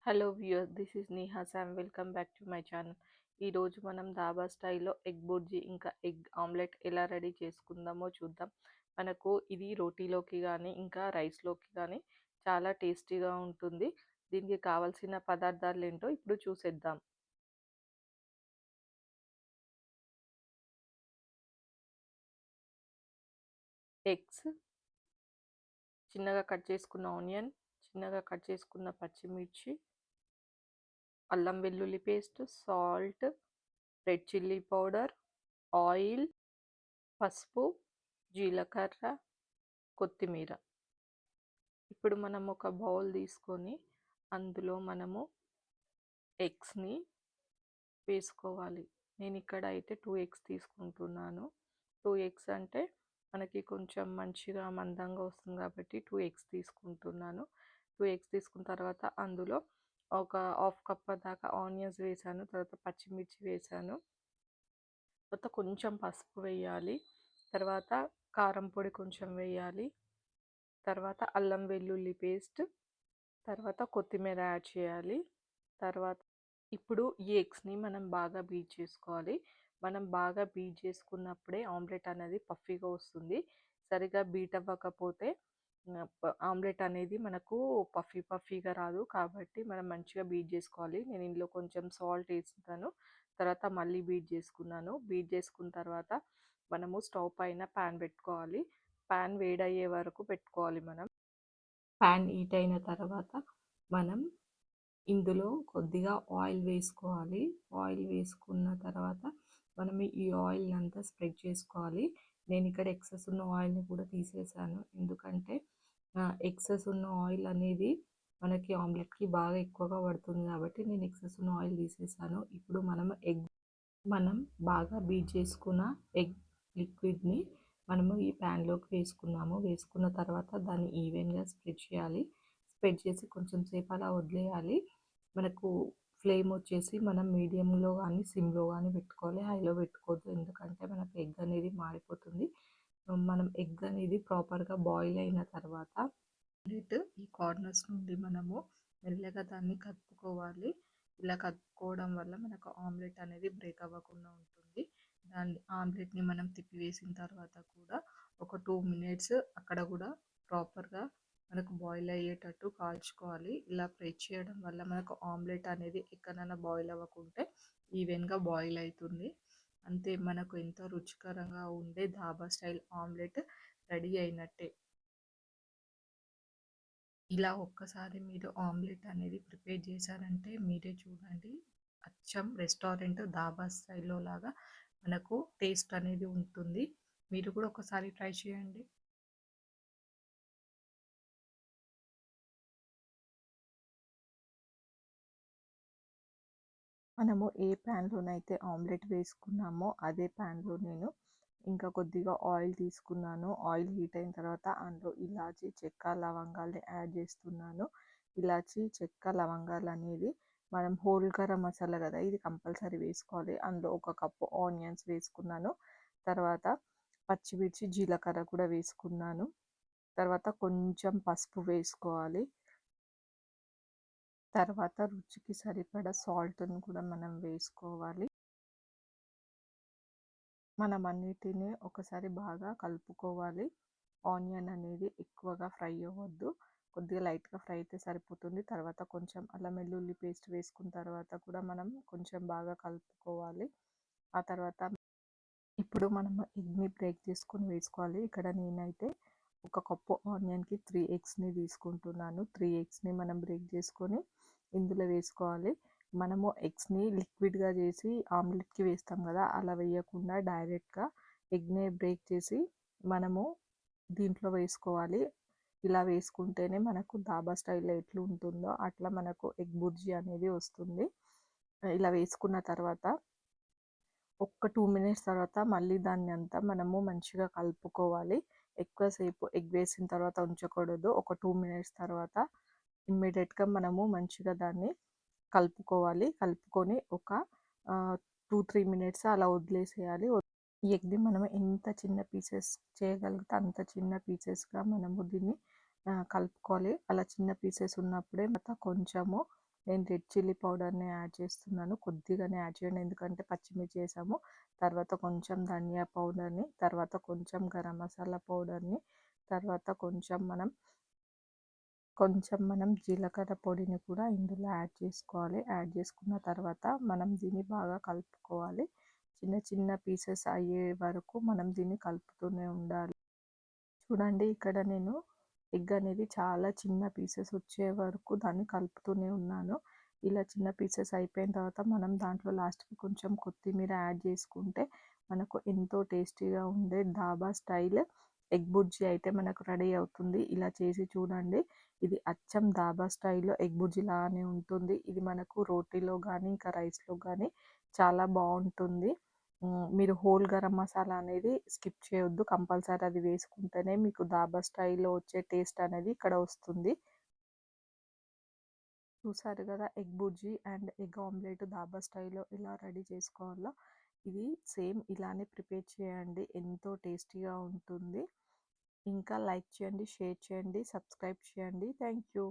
Hello viewer, this is Neha Sam. Welcome back to my channel. ఈరోజు మనం ధాబా స్టైల్లో egg bhurji ఇంకా ఎగ్ ఆమ్లెట్ ఎలా రెడీ చేసుకుందామో చూద్దాం. మనకు ఇది రోటీలోకి కానీ ఇంకా రైస్లోకి కానీ చాలా టేస్టీగా ఉంటుంది. దీనికి కావాల్సిన పదార్థాలు ఏంటో ఇప్పుడు చూసేద్దాం. ఎగ్స్, చిన్నగా కట్ చేసుకున్న ఆనియన్, చిన్నగా కట్ చేసుకున్న పచ్చిమిర్చి, అల్లం వెల్లుల్లి paste, salt, red chilli powder, oil, పసుపు, జీలకర్ర, కొత్తిమీర. ఇప్పుడు మనం ఒక బౌల్ తీసుకొని అందులో మనము ఎగ్స్ని వేసుకోవాలి. నేను ఇక్కడ అయితే 2 ఎగ్స్ తీసుకుంటున్నాను. 2 ఎగ్స్ అంటే మనకి కొంచెం మంచిగా మందంగా వస్తుంది కాబట్టి 2 ఎగ్స్ తీసుకుంటున్నాను. 2 ఎగ్స్ తీసుకున్న తర్వాత అందులో ఒక హాఫ్ కప్ దాకా ఆనియన్స్ వేసాను. తర్వాత పచ్చిమిర్చి వేసాను. తర్వాత కొంచెం పసుపు వేయాలి. తర్వాత కారం పొడి కొంచెం వేయాలి. తర్వాత అల్లం వెల్లుల్లి పేస్ట్, తర్వాత కొత్తిమీర యాడ్ చేయాలి. తర్వాత ఇప్పుడు ఈ ఎగ్స్ని మనం బాగా బీట్ చేసుకోవాలి. మనం బాగా బీట్ చేసుకున్నప్పుడే ఆమ్లెట్ అనేది పఫీగా వస్తుంది. సరిగా బీట్ అవ్వకపోతే ఆమ్లెట్ అనేది మనకు పఫీగా రాదు. కాబట్టి మనం మంచిగా బీట్ చేసుకోవాలి. నేను ఇందులో కొంచెం సాల్ట్ వేస్తాను. తర్వాత మళ్ళీ బీట్ చేసుకున్నాను. బీట్ చేసుకున్న తర్వాత మనము స్టవ్ పైన ప్యాన్ పెట్టుకోవాలి. ప్యాన్ వేడయ్యే వరకు పెట్టుకోవాలి. మనం ప్యాన్ హీట్ అయిన తర్వాత మనం ఇందులో కొద్దిగా ఆయిల్ వేసుకోవాలి. ఆయిల్ వేసుకున్న తర్వాత మనం ఈ ఆయిల్ అంతా స్ప్రెడ్ చేసుకోవాలి. నేను ఇక్కడ ఎక్సెస్ ఉన్న ఆయిల్ని కూడా తీసేసాను. ఎందుకంటే ఎక్సెస్ ఉన్న ఆయిల్ అనేది మనకి ఆమ్లెట్కి బాగా ఎక్కువగా పడుతుంది కాబట్టి నేను ఎక్సెస్ ఉన్న ఆయిల్ తీసేసాను. ఇప్పుడు మనం బాగా బీట్ చేసుకున్న ఎగ్ లిక్విడ్ని మనము ఈ ప్యాన్లోకి వేసుకున్నాము. వేసుకున్న తర్వాత దాన్ని ఈవెన్గా స్ప్రెడ్ చేయాలి. స్ప్రెడ్ చేసి కొంచెం సేపు అలా వదిలేయాలి. మనకు ఫ్లేమ్ వచ్చేసి మనం మీడియంలో కానీ సిమ్లో కానీ పెట్టుకోవాలి. హైలో పెట్టుకోవద్దు, ఎందుకంటే మనకు ఎగ్ అనేది మాడిపోతుంది. మనం ఎగ్ అనేది ప్రాపర్గా బాయిల్ అయిన తర్వాత ఈ కార్నర్స్ నుండి మనము మెల్లగా దాన్ని కలుపుకోవాలి. ఇలా కలుపుకోవడం వల్ల మనకు ఆమ్లెట్ అనేది బ్రేక్ అవ్వకుండా ఉంటుంది. దాన్ని ఆమ్లెట్ని మనం తిప్పివేసిన తర్వాత కూడా ఒక 2 మినిట్స్ అక్కడ కూడా ప్రాపర్గా మనకు బాయిల్ అయ్యేటట్టు కాల్చుకోవాలి. ఇలా ఫ్రై చేయడం వల్ల మనకు ఆమ్లెట్ అనేది ఎక్కడైనా బాయిల్ అవ్వకుంటే ఈవెన్గా బాయిల్ అవుతుంది. అంతే, మనకు ఎంతో రుచికరంగా ఉండే ధాబా స్టైల్ ఆమ్లెట్ రెడీ అయినట్టే. ఇలా ఒక్కసారి మీరు ఆమ్లెట్ అనేది ప్రిపేర్ చేశారంటే మీరే చూడండి, అచ్చం రెస్టారెంట్ ధాబా స్టైల్లో లాగా మనకు టేస్ట్ అనేది ఉంటుంది. మీరు కూడా ఒకసారి ట్రై చేయండి. మనము ఏ ప్యాన్లోనైతే ఆమ్లెట్ వేసుకున్నామో అదే ప్యాన్లో నేను ఇంకా కొద్దిగా ఆయిల్ తీసుకున్నాను. ఆయిల్ హీట్ అయిన తర్వాత అందులో ఇలాచి, చెక్క, లవంగాల్ని యాడ్ చేస్తున్నాను. ఇలాచి, చెక్క, లవంగాలు అనేది మనం హోల్ గరం మసాలా కదా, ఇది కంపల్సరీ వేసుకోవాలి. అందులో ఒక కప్పు ఆనియన్స్ వేసుకున్నాను. తర్వాత పచ్చిమిర్చి, జీలకర్ర కూడా వేసుకున్నాను. తర్వాత కొంచెం పసుపు వేసుకోవాలి. తర్వాత రుచికి సరిపడా సాల్ట్ని కూడా మనం వేసుకోవాలి. మనం అన్నిటిని ఒకసారి బాగా కలుపుకోవాలి. ఆనియన్ అనేది ఎక్కువగా ఫ్రై అవ్వద్దు, కొద్దిగా లైట్గా ఫ్రై అయితే సరిపోతుంది. తర్వాత కొంచెం అల్లం వెల్లుల్లి పేస్ట్ వేసుకున్న తర్వాత కూడా మనం కొంచెం బాగా కలుపుకోవాలి. ఆ తర్వాత ఇప్పుడు మనం ఎగ్ని బ్రేక్ చేసుకొని వేసుకోవాలి. ఇక్కడ నేనైతే ఒక కప్పు ఆనియన్కి 3 ఎగ్స్ని తీసుకుంటున్నాను. 3 ఎగ్స్ని మనం బ్రేక్ చేసుకొని ఇందులో వేసుకోవాలి. మనము ఎగ్స్ని లిక్విడ్గా చేసి ఆమ్లెట్కి వేస్తాం కదా, అలా వేయకుండా డైరెక్ట్గా ఎగ్ని బ్రేక్ చేసి మనము దీంట్లో వేసుకోవాలి. ఇలా వేసుకుంటేనే మనకు ధాబా స్టైల్లో ఎట్లా ఉంటుందో అట్లా మనకు ఎగ్ బుర్జీ అనేది వస్తుంది. ఇలా వేసుకున్న తర్వాత ఒక్క 2 మినిట్స్ తర్వాత మళ్ళీ దాన్ని అంతా మనము మంచిగా కలుపుకోవాలి. ఎక్కువసేపు ఎగ్ వేసిన తర్వాత ఉంచకూడదు. ఒక 2 మినిట్స్ తర్వాత ఇమ్మీడియట్గా మనము మంచిగా దాన్ని కలుపుకోవాలి. కలుపుకొని ఒక 2-3 మినిట్స్ అలా వదిలేసేయాలి. ఈ ఎగ్ని మనం ఎంత చిన్న పీసెస్ చేయగలిగితే అంత చిన్న పీసెస్గా మనము దీన్ని కలుపుకోవాలి. అలా చిన్న పీసెస్ ఉన్నప్పుడే కొంచెము నేను రెడ్ చిల్లీ పౌడర్ని యాడ్ చేస్తున్నాను. కొద్దిగానే యాడ్ చేయండి, ఎందుకంటే పచ్చిమిర్చి వేసాము. తర్వాత కొంచెం ధనియా పౌడర్ని, తర్వాత కొంచెం గరం మసాలా పౌడర్ని, తర్వాత కొంచెం మనం జీలకర్ర పొడిని కూడా ఇందులో యాడ్ చేసుకోవాలి. యాడ్ చేసుకున్న తర్వాత మనం దీన్ని బాగా కలుపుకోవాలి. చిన్న చిన్న పీసెస్ అయ్యే వరకు మనం దీన్ని కలుపుతూనే ఉండాలి. చూడండి, ఇక్కడ నేను ఎగ్ అనేది చాలా చిన్న పీసెస్ వచ్చే వరకు దాన్ని కలుపుతూనే ఉన్నాను. ఇలా చిన్న పీసెస్ అయిపోయిన తర్వాత మనం దాంట్లో లాస్ట్కి కొంచెం కొత్తిమీర యాడ్ చేసుకుంటే మనకు ఎంతో టేస్టీగా ఉండే ధాబా స్టైల్ ఎగ్ బుర్జీ అయితే మనకు రెడీ అవుతుంది. ఇలా చేసి చూడండి, ఇది అచ్చం ధాబా స్టైల్లో ఎగ్ బుర్జీ లాగానే ఉంటుంది. ఇది మనకు రోటీలో కానీ ఇంకా రైస్లో కానీ చాలా బాగుంటుంది. మీరు హోల్ గరం మసాలా అనేది స్కిప్ చేయొద్దు, కంపల్సరీ అది వేసుకుంటేనే మీకు ధాబా స్టైల్లో వచ్చే టేస్ట్ అనేది ఇక్కడ వస్తుంది. చూసారు కదా, egg bhurji and egg omelette dhaba స్టైల్లో ఎలా రెడీ చేసుకోవాలో. ఇది సేమ్ ఇలానే ప్రిపేర్ చేయండి, ఎంతో టేస్టీగా ఉంటుంది. ఇంకా లైక్ చేయండి, షేర్ చేయండి, సబ్స్క్రైబ్ చేయండి. Thank you.